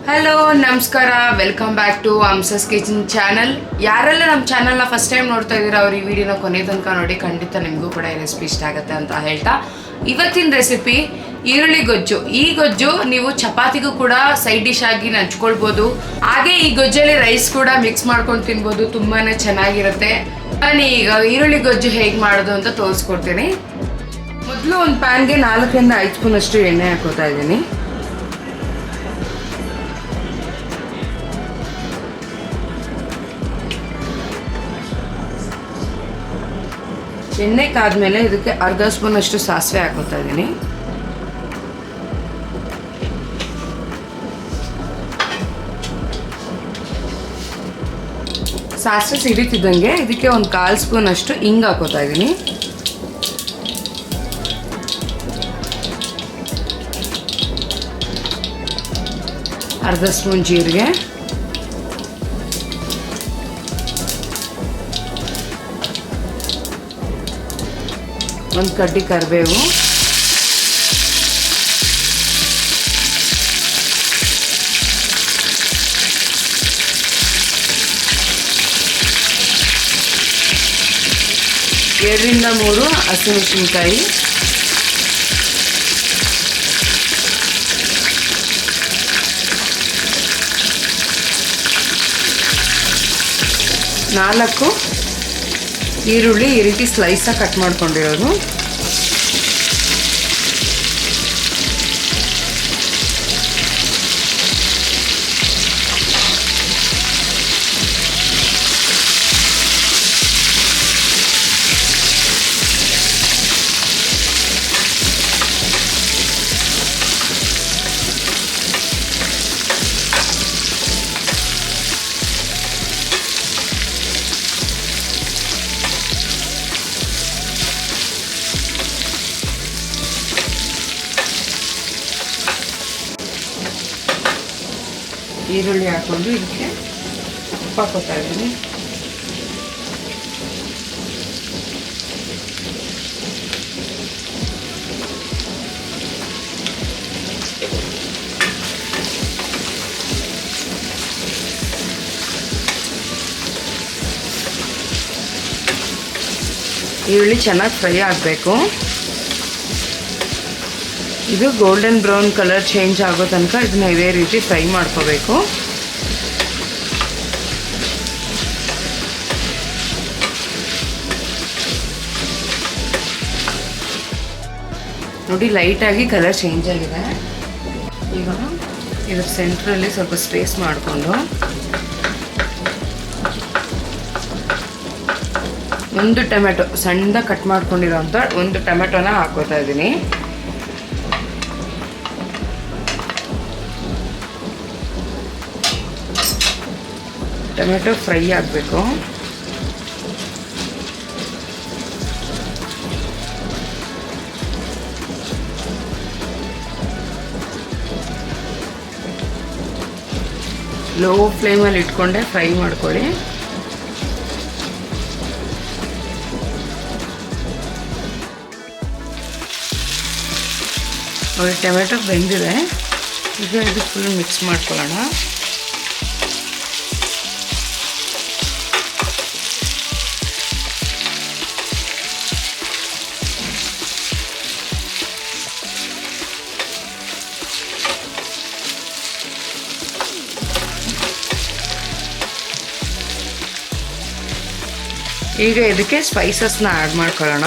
Hello ನಮಸ್ಕಾರ, welcome back to ಅಮ್ಸಸ್ kitchen channel. ಯಾರೆಲ್ಲ ನಮ್ಮ ಚಾನಲ್ನ ಫಸ್ಟ್ ಟೈಮ್ ನೋಡ್ತಾ ಇದ್ದೀರಾ ಅವ್ರು ಈ ವಿಡಿಯೋನ ಕೊನೆ ತನಕ ನೋಡಿ. ಖಂಡಿತ ನಿಮಗೂ ಕೂಡ ಈ ರೆಸಿಪಿ ಇಷ್ಟ ಆಗುತ್ತೆ ಅಂತ ಹೇಳ್ತಾ, ಇವತ್ತಿನ ರೆಸಿಪಿ ಈರುಳ್ಳಿ ಗೊಜ್ಜು. ಈ ಗೊಜ್ಜು ನೀವು ಚಪಾತಿಗೂ ಕೂಡ ಸೈಡ್ ಡಿಶ್ ಆಗಿ ನಂಚ್ಕೊಳ್ಬೋದು. ಹಾಗೆ ಈ ಗೊಜ್ಜಲ್ಲಿ ರೈಸ್ ಕೂಡ ಮಿಕ್ಸ್ ಮಾಡ್ಕೊಂಡು ತಿನ್ಬೋದು, ತುಂಬಾ ಚೆನ್ನಾಗಿರುತ್ತೆ. ನಾನು ಈಗ ಈರುಳ್ಳಿ ಗೊಜ್ಜು ಹೇಗೆ ಮಾಡೋದು ಅಂತ ತೋರಿಸ್ಕೊಡ್ತೀನಿ. ಮೊದಲು ಒಂದು ಪ್ಯಾನ್ಗೆ 4ರಿಂದ 5 ಸ್ಪೂನ್ ಅಷ್ಟು ಎಣ್ಣೆ ಹಾಕೋತಾ ಇದ್ದೀನಿ. ಎಣ್ಣೆ ಕಾದ್ಮೇಲೆ ಇದಕ್ಕೆ ಅರ್ಧ ಸ್ಪೂನ್ ಅಷ್ಟು ಸಾಸಿವೆ ಹಾಕೋತಾ ಇದ್ದೀನಿ. ಸಾಸಿವೆ ಸಿಡಿತಿದ್ದಂಗೆ ಇದಕ್ಕೆ ಒಂದು 1/4 ಸ್ಪೂನ್ ಅಷ್ಟು ಹಿಂಗ್ ಹಾಕೋತಾ ಇದ್ದೀನಿ. ಅರ್ಧ ಸ್ಪೂನ್ ಜೀರಿಗೆ, ಒಂದು ಕಡ್ಡಿ ಕರಿಬೇವು, ಎರಡರಿಂದ 3 ಹಸಿಮೆಣಸಿನಕಾಯಿ, ನಾಲ್ಕು ಈರುಳ್ಳಿ ಈ ರೀತಿ ಸ್ಲೈಸಾಗಿ ಕಟ್ ಮಾಡ್ಕೊಂಡಿರೋದು, ಈರುಳ್ಳಿ ಹಾಕೊಂಡು ಇದಕ್ಕೆ ಉಪ್ಪು ಹಾಕೋತಾ ಇದ್ದೀನಿ. ಈರುಳ್ಳಿ ಚೆನ್ನಾಗಿ ಫ್ರೈ ಆಗಬೇಕು. ಇದು ಗೋಲ್ಡನ್ ಬ್ರೌನ್ ಕಲರ್ ಚೇಂಜ್ ಆಗೋ ತನಕ ಇದನ್ನ ಇದೇ ರೀತಿ ಫ್ರೈ ಮಾಡ್ಕೋಬೇಕು. ನೋಡಿ, ಲೈಟಾಗಿ ಕಲರ್ ಚೇಂಜ್ ಆಗಿದೆ. ಈಗ ಇದ್ರ ಸೆಂಟ್ರಲ್ಲಿ ಸ್ವಲ್ಪ ಸ್ಪೇಸ್ ಮಾಡಿಕೊಂಡು ಒಂದು ಟೊಮೆಟೊ ಸಣ್ಣದಾಗಿ ಕಟ್ ಮಾಡ್ಕೊಂಡಿರೋಂಥ ಒಂದು ಟೊಮೆಟೊನ ಹಾಕೋತಾ ಇದ್ದೀನಿ. ಟೊಮೆಟೊ ಫ್ರೈ ಆಗಬೇಕು. ಲೋ ಫ್ಲೇಮಲ್ಲಿ ಇಟ್ಕೊಂಡೆ ಫ್ರೈ ಮಾಡ್ಕೊಳ್ಳಿ. ನೋಡಿ, ಟೊಮೆಟೊ ಬೆಂದಿದೆ. ಈಗ ಇದು ಫುಲ್ ಮಿಕ್ಸ್ ಮಾಡ್ಕೊಳ್ಳೋಣ. ಈಗ ಇದಕ್ಕೆ ಸ್ಪೈಸಸ್ನ ಆ್ಯಡ್ ಮಾಡ್ಕೊಳ್ಳೋಣ.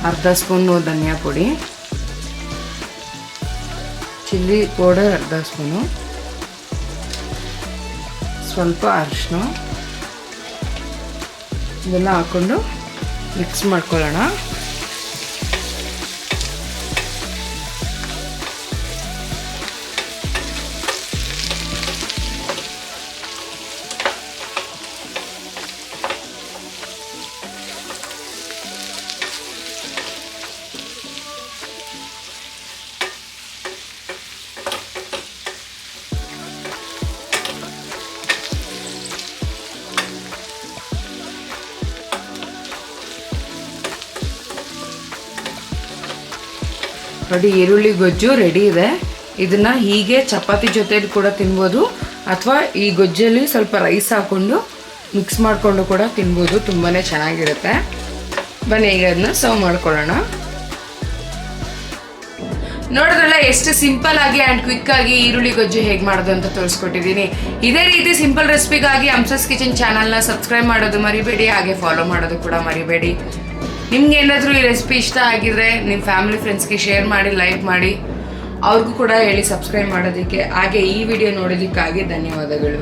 ಅರ್ಧ ಸ್ಪೂನು ಧನಿಯಾ ಪುಡಿ, ಚಿಲ್ಲಿ ಪೌಡರ್ ಅರ್ಧ ಸ್ಪೂನು, ಸ್ವಲ್ಪ ಅರಿಶಿನ, ಇದೆಲ್ಲ ಹಾಕ್ಕೊಂಡು ಮಿಕ್ಸ್ ಮಾಡ್ಕೊಳ್ಳೋಣ. ನೋಡಿ ಈರುಳ್ಳಿ ಗೊಜ್ಜು ರೆಡಿ ಇದೆ. ಇದನ್ನು ಹೀಗೆ ಚಪಾತಿ ಜೊತೆಲಿ ಕೂಡ ತಿನ್ಬೋದು, ಅಥವಾ ಈ ಗೊಜ್ಜಲ್ಲಿ ಸ್ವಲ್ಪ ರೈಸ್ ಹಾಕ್ಕೊಂಡು ಮಿಕ್ಸ್ ಮಾಡಿಕೊಂಡು ಕೂಡ ತಿನ್ಬೋದು. ತುಂಬಾ ಚೆನ್ನಾಗಿರುತ್ತೆ. ಬನ್ನಿ ಈಗ ಅದನ್ನ ಸರ್ವ್ ಮಾಡ್ಕೊಳ್ಳೋಣ. ನೋಡಿದ್ರಲ್ಲ ಎಷ್ಟು ಸಿಂಪಲ್ ಆಗಿ ಆ್ಯಂಡ್ ಕ್ವಿಕ್ ಆಗಿ ಈರುಳ್ಳಿ ಗೊಜ್ಜು ಹೇಗೆ ಮಾಡೋದು ಅಂತ ತೋರಿಸ್ಕೊಟ್ಟಿದ್ದೀನಿ. ಇದೇ ರೀತಿ ಸಿಂಪಲ್ ರೆಸಿಪಿಗಾಗಿ ಅಮ್ಸಸ್ ಕಿಚನ್ ಚಾನಲ್ನ ಸಬ್ಸ್ಕ್ರೈಬ್ ಮಾಡೋದು ಮರಿಬೇಡಿ, ಹಾಗೆ ಫಾಲೋ ಮಾಡೋದು ಕೂಡ ಮರಿಬೇಡಿ. ನಿಮ್ಗೆ ಏನಾದರೂ ಈ ರೆಸಿಪಿ ಇಷ್ಟ ಆಗಿದ್ರೆ ನಿಮ್ಮ ಫ್ಯಾಮಿಲಿ ಫ್ರೆಂಡ್ಸ್ಗೆ ಶೇರ್ ಮಾಡಿ, ಲೈಕ್ ಮಾಡಿ, ಅವ್ರಿಗೂ ಕೂಡ ಹೇಳಿ ಸಬ್ಸ್ಕ್ರೈಬ್ ಮಾಡೋದಕ್ಕೆ. ಹಾಗೆ ಈ ವಿಡಿಯೋ ನೋಡೋದಕ್ಕಾಗಿ ಧನ್ಯವಾದಗಳು.